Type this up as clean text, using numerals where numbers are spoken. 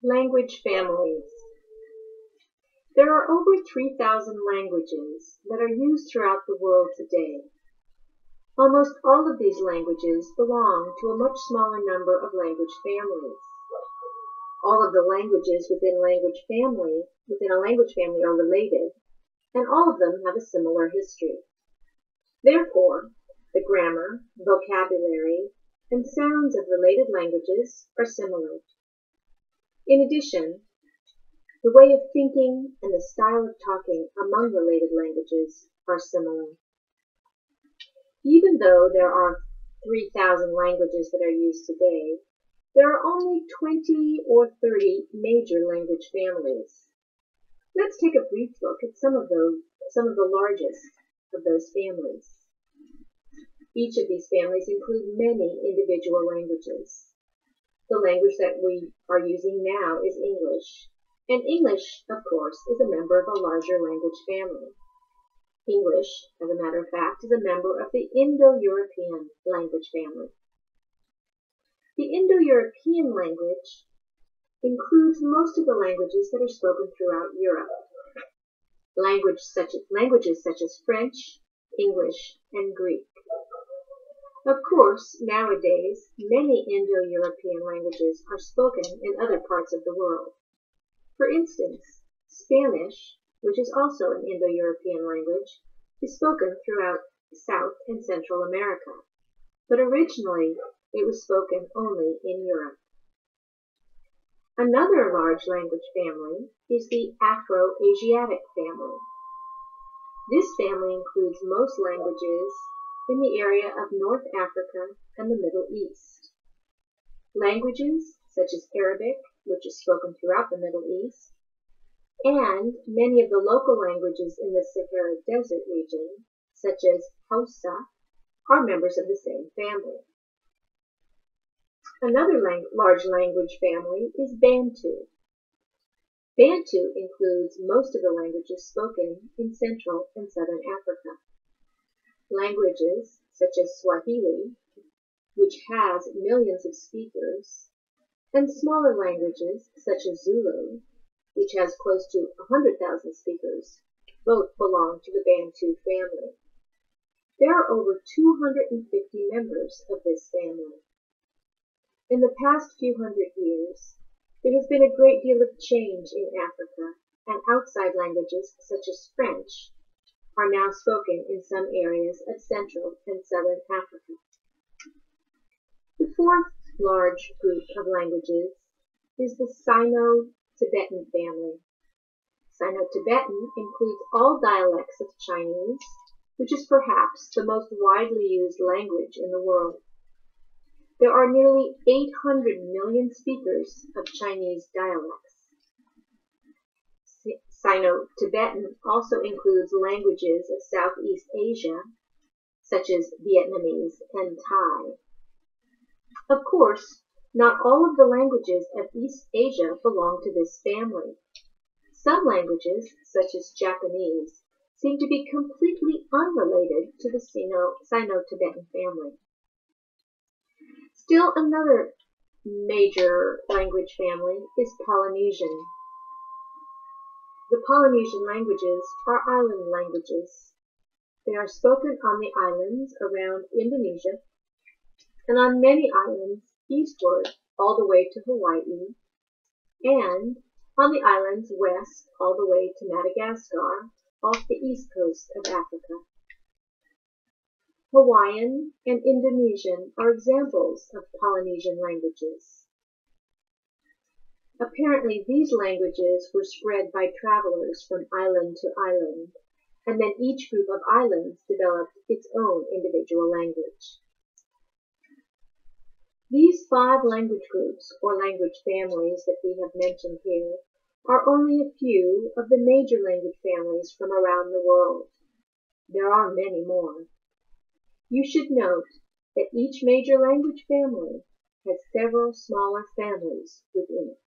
Language families. There are over 3,000 languages that are used throughout the world today. Almost all of these languages belong to a much smaller number of language families. All of the languages within a language family are related, and all of them have a similar history. Therefore, the grammar, vocabulary, and sounds of related languages are similar. In addition, the way of thinking and the style of talking among related languages are similar. Even though there are 3,000 languages that are used today, there are only 20 or 30 major language families. Let's take a brief look at some of the largest of those families. Each of these families include many individual languages. The language that we are using now is English. And English, of course, is a member of a larger language family. English, as a matter of fact, is a member of the Indo-European language family. The Indo-European language includes most of the languages that are spoken throughout Europe. Languages such as French, English, and Greek. Of course, nowadays, many Indo-European languages are spoken in other parts of the world. For instance, Spanish, which is also an Indo-European language, is spoken throughout South and Central America, but originally it was spoken only in Europe. Another large language family is the Afro-Asiatic family. This family includes most languages in the area of North Africa and the Middle East. Languages such as Arabic, which is spoken throughout the Middle East, and many of the local languages in the Sahara Desert region, such as Hausa, are members of the same family. Another large language family is Bantu. Bantu includes most of the languages spoken in Central and Southern Africa. Languages such as Swahili, which has millions of speakers, and smaller languages such as Zulu, which has close to 100,000 speakers, both belong to the Bantu family. There are over 250 members of this family. In the past few hundred years, there has been a great deal of change in Africa, and outside languages such as French are now spoken in some areas of Central and Southern Africa. The fourth large group of languages is the Sino-Tibetan family. Sino-Tibetan includes all dialects of Chinese, which is perhaps the most widely used language in the world. There are nearly 800 million speakers of Chinese dialects. Sino-Tibetan also includes languages of Southeast Asia, such as Vietnamese and Thai. Of course, not all of the languages of East Asia belong to this family. Some languages, such as Japanese, seem to be completely unrelated to the Sino-Tibetan family. Still another major language family is Polynesian. The Polynesian languages are island languages. They are spoken on the islands around Indonesia and on many islands eastward all the way to Hawaii, and on the islands west all the way to Madagascar off the east coast of Africa. Hawaiian and Indonesian are examples of Polynesian languages. Apparently these languages were spread by travelers from island to island, and then each group of islands developed its own individual language. These 5 language groups, or language families that we have mentioned here, are only a few of the major language families from around the world. There are many more. You should note that each major language family has several smaller families within it.